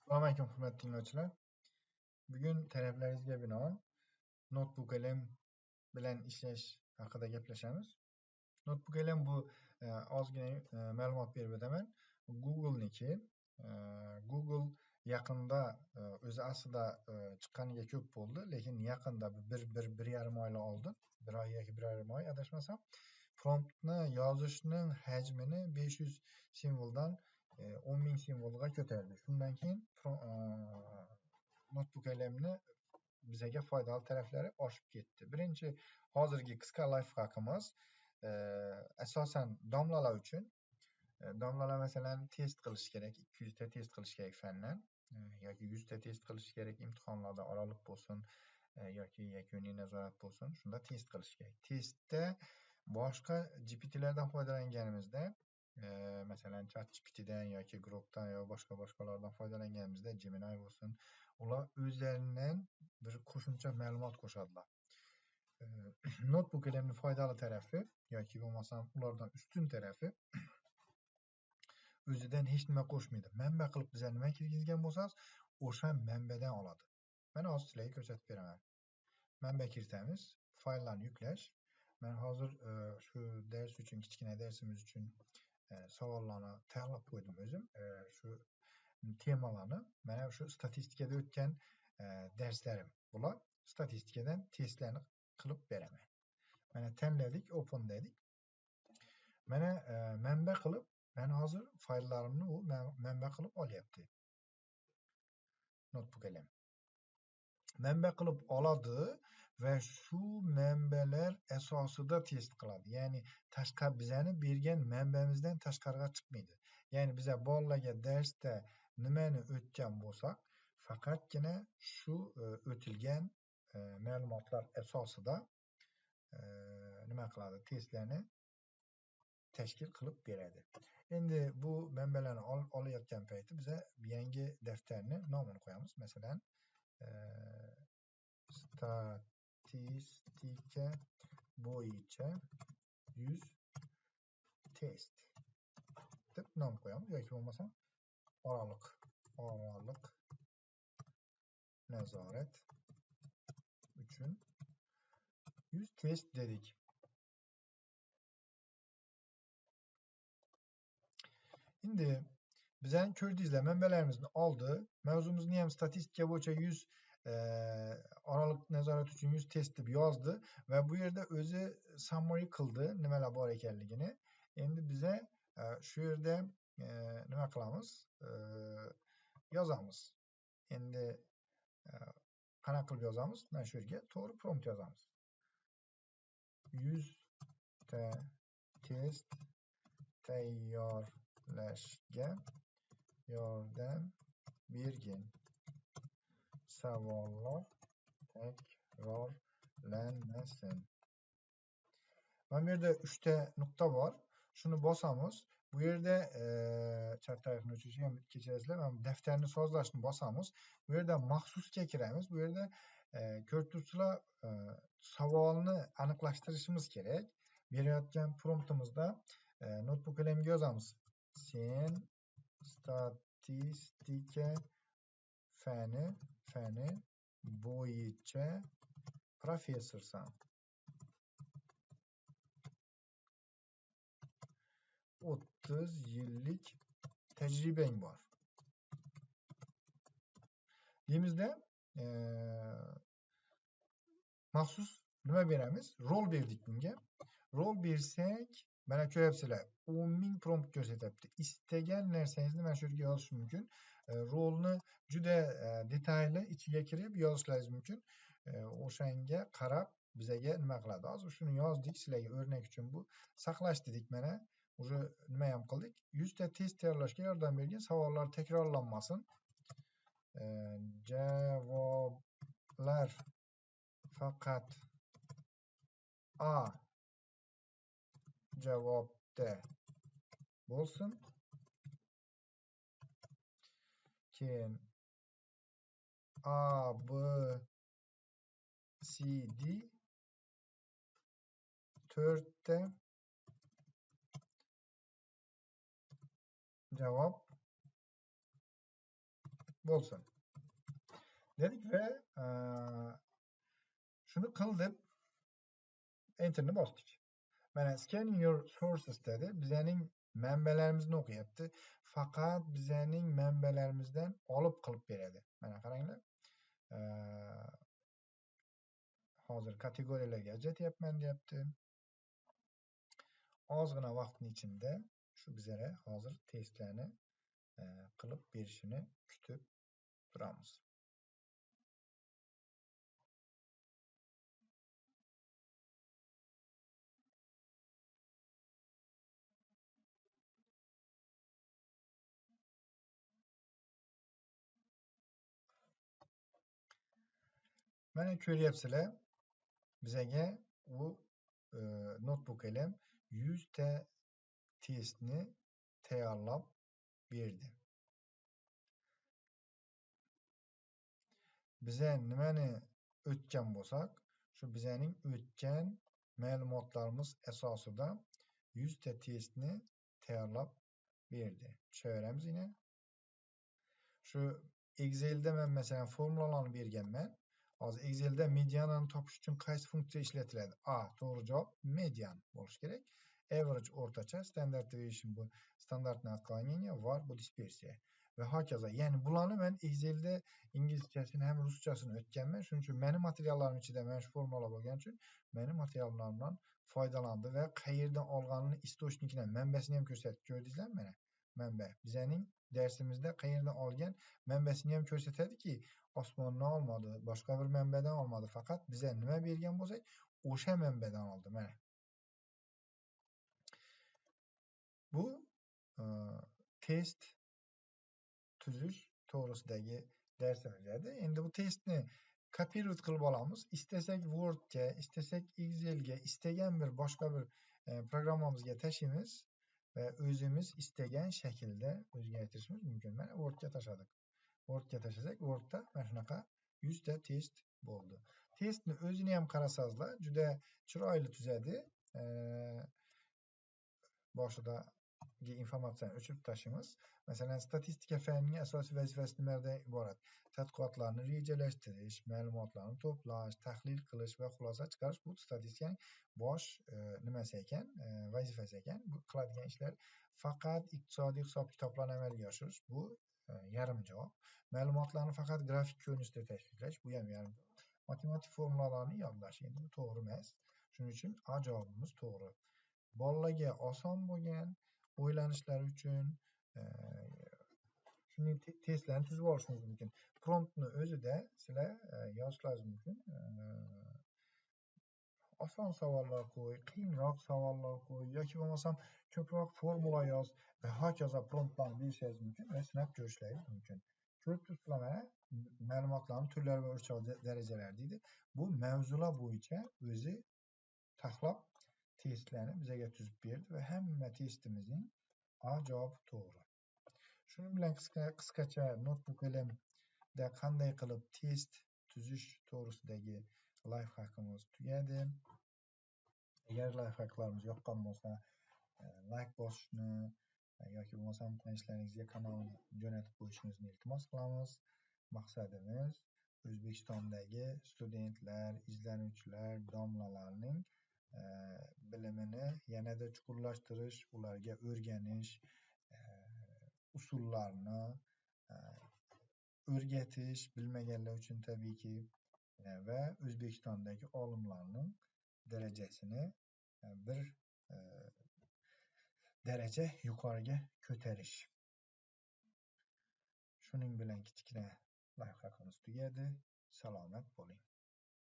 Assalomu alaykum hurmatli tinglovchilar. Bugun talablaringizga binoan Notebook LM bilan ishlash haqida gaplashamiz. Notebook LM bu ozgina ma'lumot berib o'taman. Google'niki. Google yaqinda o'zi aslida chiqqaniga ko'p bo'ldi, lekin yaqinda bir yarim oy oldin, bir oy yoki bir yarim oy adashmasam, promptni yozishning hajmini 500 simvoldan 10,000 simvolga ko'tardi. Shundan keyin Notebook LMni bizga foydali taraflari oshib ketdi. Birinchi, hozirgi qisqa lifehackimiz asosan domlalar uchun. Domlalar masalan test qilish kerak, 200 ta test qilish kerak fandan yoki 100 ta test qilish kerak, imtihonlarda oraliq bo'lsin yoki yakuniy nazorat bo'lsin, shunda test qilish kerak. Testda boshqa GPTlardan foydalanganimizda, masalan ChatGPTdan yoki Grokdan yoki boshqalardan foydalanganimizda, Gemini bo'lsin, ular o'zlaridan bir qo'shimcha ma'lumot qo'shadilar. Notebook LMning foydali tarafi yoki bo'lmasam ulardan ustun tarafi, o'zidan hech nima qo'shmaydi. Manba qilib bizga nima kirgizgan bo'lsangiz, o'sha manbadan oladi. Mana hozir sizlarga ko'rsatib beraman. Manba kiritamiz, fayllarni yuklash. Men hozir shu dars uchun, kichkina darsimiz uchun savollarni tayyorlab qo'ydim o'zim. Shu temalarni mana shu statistikada o'tgan darslarim. Bular statistikadan testlarni qilib beraman. Mana tanladik, open dedik. Mana manba qilib, men hozir fayllarimni u manba qilib olyapti. Notebook LM. Manba qilib oladi va shu manbalar asosida test qiladi. Ya'ni tashqari bizani bergan manbamizdan tashqariga chiqmaydi. Ya'ni biza bolalarga darsda nimani o'tgan bo'lsak, faqatgina shu o'tilgan ma'lumotlar asosida nima qiladi? Testlarni tashkil qilib beradi. Endi bu manbalarni olayotgan payti biza yangi daftarni nomini qo'yamiz. Masalan, statistika bo'yicha 100 test deb nom qo'yamiz yoki bo'lmasam oraliq nazorat uchun 100 test dedik. Endi bizani ko'rdingizlar, manbalarimizni oldi. Mavzumizni ham statistika bo'yicha 100 oraliq nazorat uchun 100 test deb yozdi va bu yerda o'zi summary qildi, nimalar bor ekanligini. Endi biza shu yerda nima qilamiz? Yozamiz. Endi qanaqa qilib yozamiz? Mana shu yerga to'g'ri prompt yozamiz. 100 ta test tayyorlashga yordam bergin. Savollar takrorlanmasin. Mana bu yerda 3 ta nuqta bor. Shuni bosamiz. Bu yerda chat tarafini o'chirishga ham kechirasizlar. Mana daftarni sozlashni bosamiz. Bu yerda maxsusga kiramiz. Bu yerda ko'rib turibsizlar, savolni aniqlashtirishimiz kerak. Berayotgan promptimizda Notebook LMga yozamiz. Sen statistika fani bo'yicha professorsan. 30 yillik tajribang bor. Deymizda maxsus nima beramiz? Rol berdik bunga. Rol bersak, mana ko'ryapsizlar, 10,000 prompt ko'rsatyapti. Istagan narsangizni mana shu yerga yozish mumkin. Rolni juda detalli ichiga kirib yozishlaringiz mumkin. O'shanga qarab bizaga nima qiladi? Hozir shuni yozdik, sizlarga o'rnak uchun bu saqlash dedik. Mana уже nima ham qildik? 100 ta test tayyorlashga yordam bergan, savollar takrorlanmasin. Javoblar faqat A javobda bo'lsin. Keyin A, B, C, D 4 ta javob bo'lsin dedik va shuni qil deb enterni bosdik. Mana scanning your sources dedi. Bizning manbalarimizni o'qiyapti. Faqat bizning manbalarimizdan olib qilib beradi. Mana qaranglar. Hozir kategoriyalarga ajratyapman deyapti. Ozgina vaqtning ichida shu bizga hozir testlarni qilib berishini kutib turamiz. Mana ko'ryapsizlar, bizga u notebook elim 100 ta testni tayyorlab berdi. Bize nimani o'tgan bo'lsak, shu bizning o'tgan ma'lumotlarimiz asosida 100 ta testni tayyorlab berdi. Tushunaveramiz yine. Shu Excel'da men masalan formulalarni berganman. Hozir Excel'da medianani topish uchun qaysi funksiya ishlatiladi? A. To'g'ri javob median bo'lishi kerak. Average o'rtacha, standard deviation bu standartni отклонение, var bu dispersiya va hokazo. Ya'ni bularni men Excel'da inglizchasini ham ruschasini o'tganman. Shuning uchun meni materiallarim ichida mana shu formulalar bo'lgani uchun meni materiallarimdan foydalandi va qayerdan olganini istochnikini, manbasini ham ko'rsatib ko'rdingizlar mana. Manba. Bizning darsimizda qayerdan olgan manbasini ham ko'rsatadiki, osmondan olmadi, boshqa bir manbadan olmadi, faqat bizga nima bergan bo'lsak, o'sha manbadan oldi. Mana. Bu test tuzish to'g'risidagi darsimiz edi. Endi bu testni kopировать qilib olamiz. Istasak Wordga, istasak Excelga, istagan bir boshqa bir programmamizga tashlaymiz va o'zimiz istagan shaklda o'zgartirishimiz mumkin. Mana Wordga tashladik. Wordga tashlasak, Wordda mana shunaqa 100 ta test bo'ldi. Testni o'zini ham qarasangizlar, juda chiroyli tuzadi. Boshidagi informatsiyani o'chirib tashlaymiz. Masalan, statistika fanining asosiy vazifasi nimadan iborat? Tadqiqotlarni rejalashtirish, ma'lumotlarni to'plash, tahlil qilish va xulosa chiqarish bu statistikaning bosh nimasi ekan, vazifasi ekan. Bu qiladigan ishlar faqat iqtisodiy hisob-kitoblarni amalga oshirish, bu yarim javob. Ma'lumotlarni faqat grafik ko'rinishda tasvirlash, bu ham yarim javob. Matematik formulalarni yodlash, endi bu to'g'ri emas. Shuning uchun A javobimiz to'g'ri. Bolalarga oson bo'lgan o'ylanishlari uchun shuning testlarni tuzib olishingiz mumkin. Promptni o'zida sizlar yozishingiz mumkin. Oson savollar qo'y, qiyinroq savollar qo'y yoki bo'lmasam ko'proq formula yoz va hokazo promptlarni berishingiz mumkin va sinab ko'rishingiz mumkin. Ko'rib turibsizlar, mana ma'lumotlarni turlari va o'lchov darajalari deydi. Bu mavzular bo'yicha o'zi taxlab testlarni bizga tuzib berdi va hamma testimizning A javobi to'g'ri. Shuning bilan qisqacha notebook elimda qanday qilib test tuzish to'g'risidagi lifehackimiz tugadi. Agar lifehacklarimiz yoqqan bo'lsa, like bosishni yoki bo'lmasam tanishlaringizga kanalni jo'natib qo'yishingizni iltimos qilamiz. Maqsadimiz O'zbekistondagi studentlar, izlanuvchilar, domlalarning bilimini yanada chuqurlashtirish, ularga o'rganish, usullarni o'rgatish, bilmaganlar uchun tabiiyki va O'zbekistondagi olimlarning darajasini bir daraja yuqoriga ko'tarish. Shuning bilan kichkina lifehackimiz tugadi. Salomat bo'ling.